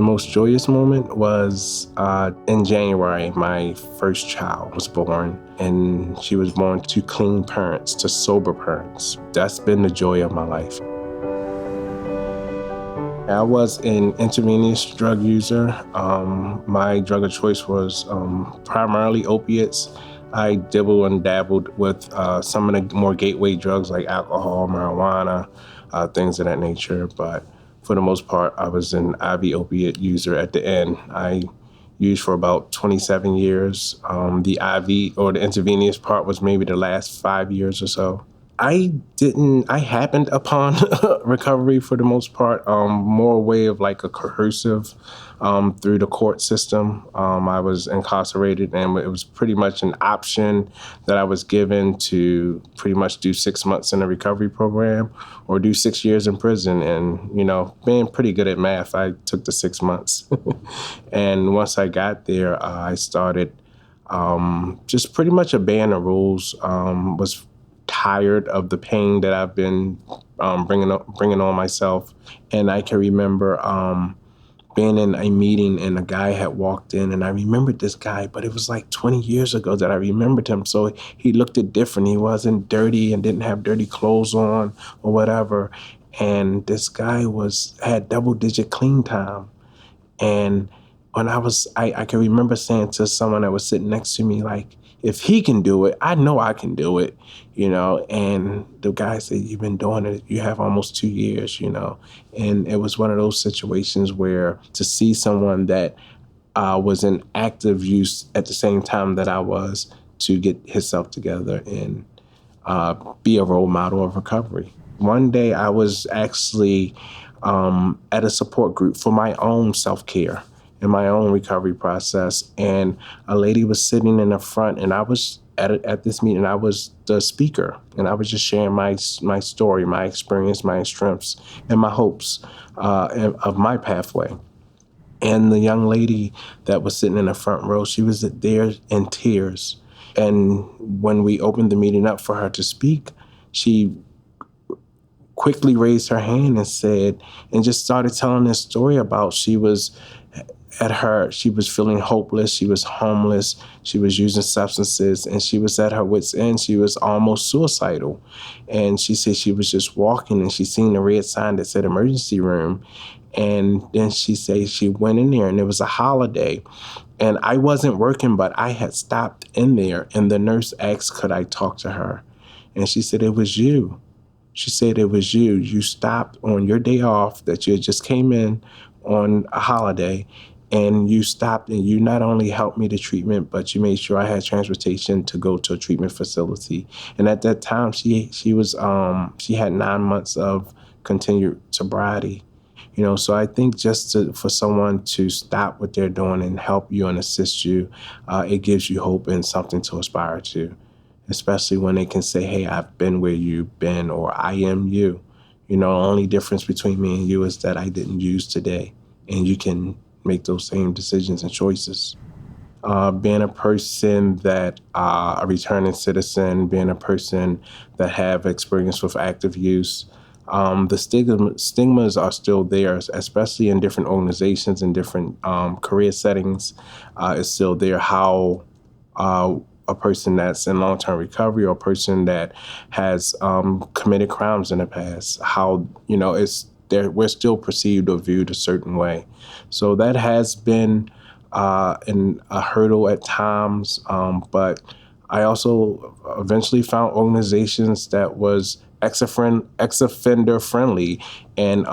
The most joyous moment was in January. My first child was born, and she was born to clean parents, to sober parents. That's been the joy of my life. I was an intravenous drug user. My drug of choice was primarily opiates. I dibbled and dabbled with some of the more gateway drugs like alcohol, marijuana, things of that nature. But for the most part, I was an IV opiate user at the end. I used for about 27 years. The IV or the intravenous part was maybe the last 5 years or so. I happened upon recovery for the most part, more a way of like a coercive through the court system. I was incarcerated, and it was pretty much an option that I was given to pretty much do 6 months in a recovery program or do 6 years in prison. And, being pretty good at math, I took the 6 months. And once I got there, I started just pretty much obeying the rules, was tired of the pain that I've been bringing on myself. And I can remember being in a meeting and a guy had walked in, and I remembered this guy, but it was like 20 years ago that I remembered him. So he looked it different. He wasn't dirty and didn't have dirty clothes on or whatever. And this guy had double-digit clean time. And when I can remember saying to someone that was sitting next to me, like, if he can do it, I know I can do it, and the guy said, you've been doing it, you have almost 2 years, and it was one of those situations where to see someone that was in active use at the same time that I was, to get himself together and be a role model of recovery. One day I was actually at a support group for my own self-care in my own recovery process. And a lady was sitting in the front, and I was at this meeting. I was the speaker, and I was just sharing my story, my experience, my strengths, and my hopes of my pathway. And the young lady that was sitting in the front row, she was there in tears. And when we opened the meeting up for her to speak, she quickly raised her hand and just started telling this story about she was feeling hopeless, she was homeless, she was using substances, and she was at her wit's end. She was almost suicidal. And she said she was just walking, and she seen the red sign that said emergency room. And then she said she went in there, and it was a holiday. And I wasn't working, but I had stopped in there, and the nurse asked, could I talk to her? And she said, it was you. She said, it was you. You stopped on your day off that you just came in on a holiday, and you stopped, and you not only helped me to treatment, but you made sure I had transportation to go to a treatment facility. And at that time, she had 9 months of continued sobriety. So I think for someone to stop what they're doing and help you and assist you, it gives you hope and something to aspire to, especially when they can say, hey, I've been where you've been, or I am you. The only difference between me and you is that I didn't use today, and you can make those same decisions and choices. Being a person a returning citizen, being a person that have experience with active use, the stigmas are still there, especially in different organizations and different career settings. It's still there how a person that's in long-term recovery, or a person that has committed crimes in the past, how, we're still perceived or viewed a certain way. So that has been a hurdle at times, but I also eventually found organizations that was ex-offender friendly, and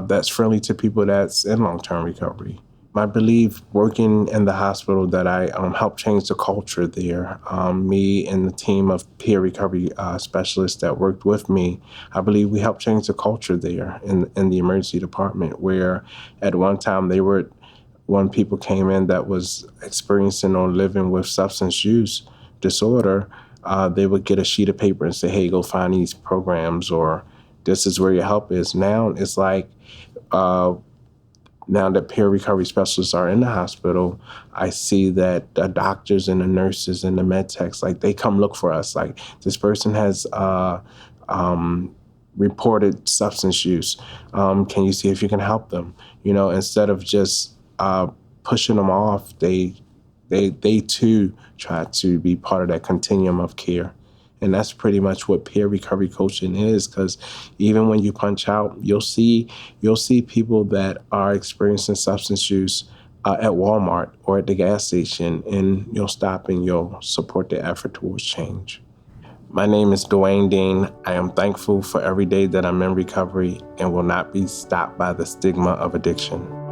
that's friendly to people that's in long-term recovery. I believe working in the hospital that I helped change the culture there. Me and the team of peer recovery specialists that worked with me, I believe we helped change the culture there in the emergency department, where at one time when people came in that was experiencing or living with substance use disorder, they would get a sheet of paper and say, hey, go find these programs, or this is where your help is. Now it's like, now that peer recovery specialists are in the hospital, I see that the doctors and the nurses and the med techs, like, they come look for us. Like, this person has reported substance use. Can you see if you can help them? Instead of just pushing them off, they too try to be part of that continuum of care. And that's pretty much what peer recovery coaching is, because even when you punch out, you'll see people that are experiencing substance use at Walmart or at the gas station, and you'll stop and you'll support their effort towards change. My name is Dwayne Dean. I am thankful for every day that I'm in recovery and will not be stopped by the stigma of addiction.